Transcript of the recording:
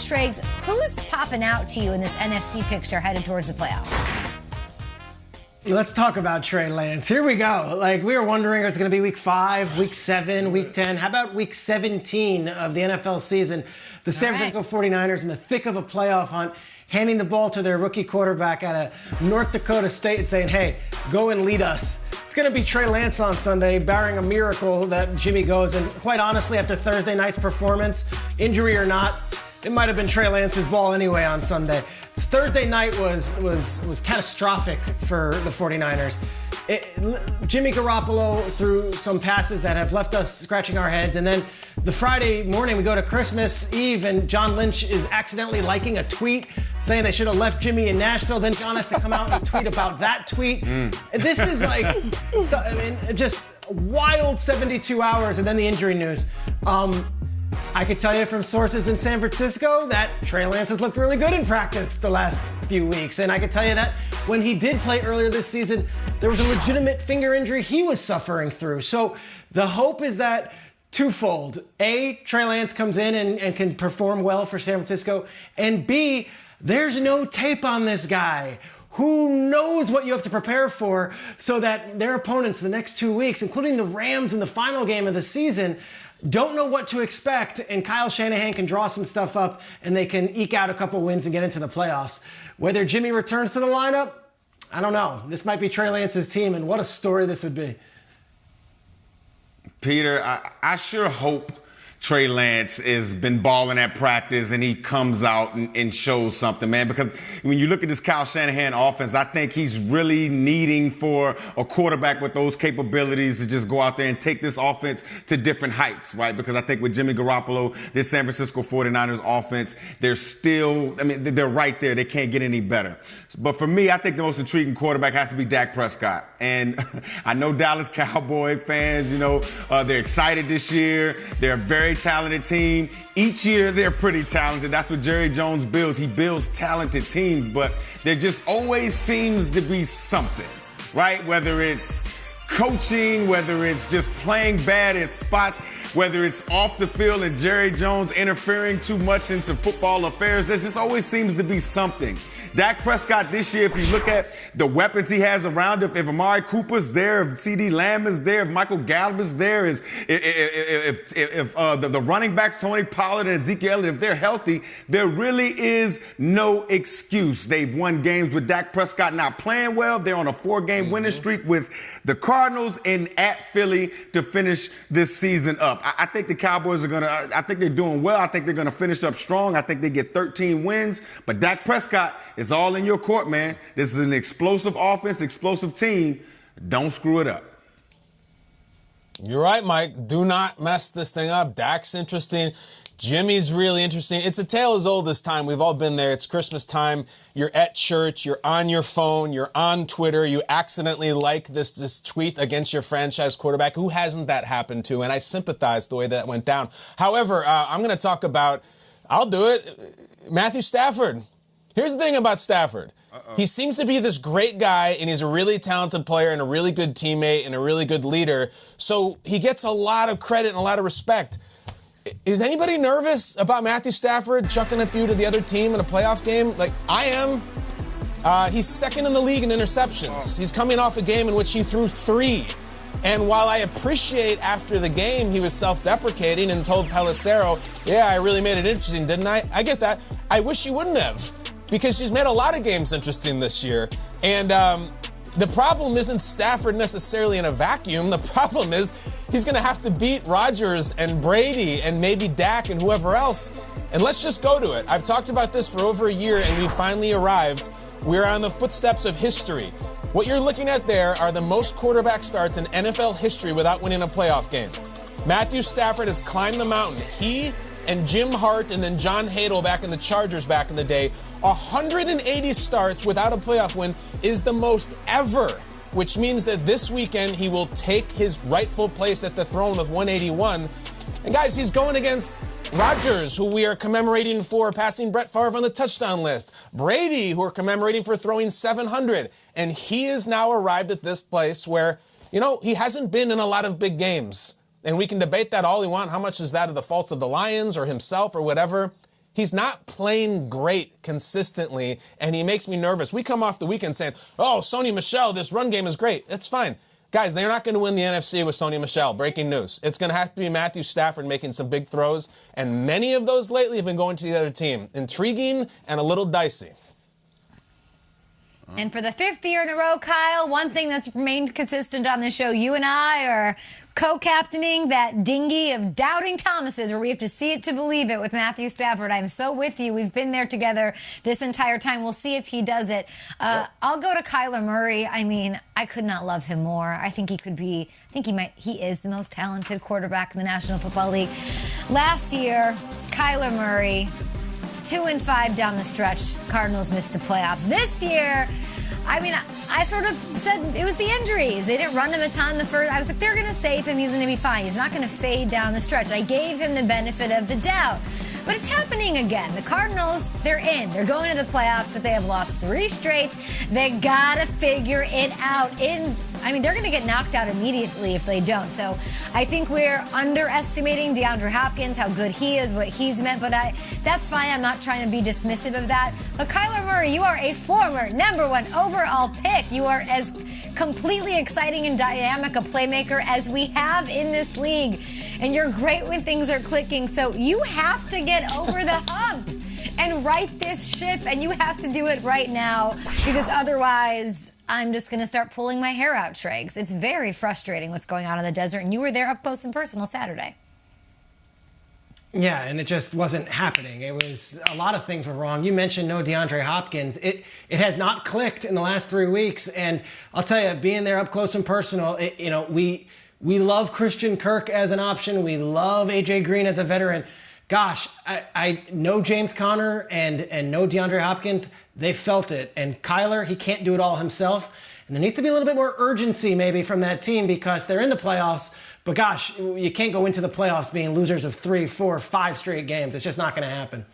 Schrags, who's popping out to you in this NFC picture headed towards the playoffs? Let's talk about Trey Lance. Here we go. Like, we were wondering if it's going to be week 5, week 7, week 10. How about week 17 of the NFL season? The San Francisco 49ers in the thick of a playoff hunt, handing the ball to their rookie quarterback out of North Dakota State and saying, hey, go and lead us. It's going to be Trey Lance on Sunday, barring a miracle that Jimmy goes. And quite honestly, after Thursday night's performance, injury or not, it might have been Trey Lance's ball anyway on Sunday. Thursday night was catastrophic for the 49ers. Jimmy Garoppolo threw some passes that have left us scratching our heads. And then the Friday morning, we go to Christmas Eve, and John Lynch is accidentally liking a tweet saying they should have left Jimmy in Nashville. Then John has to come out and tweet about that tweet. This is just wild 72 hours. And then the injury news. I could tell you from sources in San Francisco that Trey Lance has looked really good in practice the last few weeks. And I could tell you that when he did play earlier this season, there was a legitimate finger injury he was suffering through. So the hope is that twofold. A, Trey Lance comes in and can perform well for San Francisco. And B, there's no tape on this guy. Who knows what you have to prepare for so that their opponents the next 2 weeks, including the Rams in the final game of the season, don't know what to expect, and Kyle Shanahan can draw some stuff up and they can eke out a couple wins and get into the playoffs. Whether Jimmy returns to the lineup, I don't know. This might be Trey Lance's team, and what a story this would be. Peter, I sure hope Trey Lance has been balling at practice and he comes out and shows something, man, because when you look at this Kyle Shanahan offense, I think he's really needing for a quarterback with those capabilities to just go out there and take this offense to different heights, right? Because I think with Jimmy Garoppolo, this San Francisco 49ers offense, they're right there. They can't get any better. But for me, I think the most intriguing quarterback has to be Dak Prescott. And I know Dallas Cowboy fans, they're excited this year. They're a very talented team. Each year, they're pretty talented. That's what Jerry Jones builds. He builds talented teams, but there just always seems to be something, right? Whether it's coaching, whether it's just playing bad in spots, whether it's off the field and Jerry Jones interfering too much into football affairs, there just always seems to be something. Dak Prescott this year, if you look at the weapons he has around him, if Amari Cooper's there, if CeeDee Lamb is there, if Michael Gallup is there, if the running backs, Tony Pollard and Ezekiel Elliott, if they're healthy, there really is no excuse. They've won games with Dak Prescott not playing well. They're on a 4-game winning streak with the Cardinals and at Philly to finish this season up. I think the Cowboys I think they're doing well. I think they're going to finish up strong. I think they get 13 wins. But Dak Prescott, it's all in your court, man. This is an explosive offense, explosive team. Don't screw it up. You're right, Mike. Do not mess this thing up. Dak's interesting. Jimmy's really interesting. It's a tale as old as time. We've all been there. It's Christmas time. You're at church. You're on your phone. You're on Twitter. You accidentally like this tweet against your franchise quarterback. Who hasn't that happened to? And I sympathize the way that went down. However, I'm going to talk about, I'll do it, Matthew Stafford. Here's the thing about Stafford. He seems to be this great guy, and he's a really talented player and a really good teammate and a really good leader. So he gets a lot of credit and a lot of respect. Is anybody nervous about Matthew Stafford chucking a few to the other team in a playoff game? Like, I am. He's second in the league in interceptions. He's coming off a game in which he threw 3. And while I appreciate after the game he was self-deprecating and told Pelissero, yeah, I really made it interesting, didn't I? I get that. I wish he wouldn't have, because she's made a lot of games interesting this year. And the problem isn't Stafford necessarily in a vacuum. The problem is he's going to have to beat Rodgers and Brady and maybe Dak and whoever else. And let's just go to it. I've talked about this for over a year, and we finally arrived. We're on the footsteps of history. What you're looking at there are the most quarterback starts in NFL history without winning a playoff game. Matthew Stafford has climbed the mountain. He and Jim Hart and then John Hadle back in the Chargers back in the day, 180 starts without a playoff win is the most ever, which means that this weekend he will take his rightful place at the throne with 181. And guys, he's going against Rodgers, who we are commemorating for passing Brett Favre on the touchdown list. Brady, who are commemorating for throwing 700. And he has now arrived at this place where, he hasn't been in a lot of big games. And we can debate that all we want. How much is that of the faults of the Lions or himself or whatever? He's not playing great consistently, and he makes me nervous. We come off the weekend saying, oh, Sony Michel, this run game is great. That's fine. Guys, they're not going to win the NFC with Sony Michel. Breaking news. It's going to have to be Matthew Stafford making some big throws, and many of those lately have been going to the other team. Intriguing and a little dicey. And for the 5th year in a row, Kyle, one thing that's remained consistent on the show, you and I are co-captaining that dinghy of doubting Thomases, where we have to see it to believe it with Matthew Stafford. I'm so with you. We've been there together this entire time. We'll see if he does it. I'll go to Kyler Murray. I mean, I could not love him more. I think he is the most talented quarterback in the National Football League. Last year, Kyler Murray, 2-5 down the stretch. Cardinals missed the playoffs. This year, I mean, I sort of said it was the injuries. They didn't run him a ton the first. I was like, they're going to save him. He's going to be fine. He's not going to fade down the stretch. I gave him the benefit of the doubt. But it's happening again. The Cardinals, they're in. They're going to the playoffs, but they have lost 3 straight. They got to figure it out. They're going to get knocked out immediately if they don't. So I think we're underestimating DeAndre Hopkins, how good he is, what he's meant. But that's fine. I'm not trying to be dismissive of that. But Kyler Murray, you are a former #1 overall pick. You are as completely exciting and dynamic a playmaker as we have in this league. And you're great when things are clicking. So you have to get over the hump and right this ship. And you have to do it right now, because otherwise I'm just going to start pulling my hair out, Triggs. It's very frustrating what's going on in the desert. And you were there up close and personal Saturday. Yeah, and it just wasn't happening. It was, a lot of things were wrong. You mentioned no DeAndre Hopkins. It has not clicked in the last 3 weeks. And I'll tell you, being there up close and personal, we love Christian Kirk as an option. We love A.J. Green as a veteran. Gosh, I know James Conner and no DeAndre Hopkins. They felt it. And Kyler, he can't do it all himself. And there needs to be a little bit more urgency maybe from that team, because they're in the playoffs. But gosh, you can't go into the playoffs being losers of 3, 4, 5 straight games. It's just not going to happen.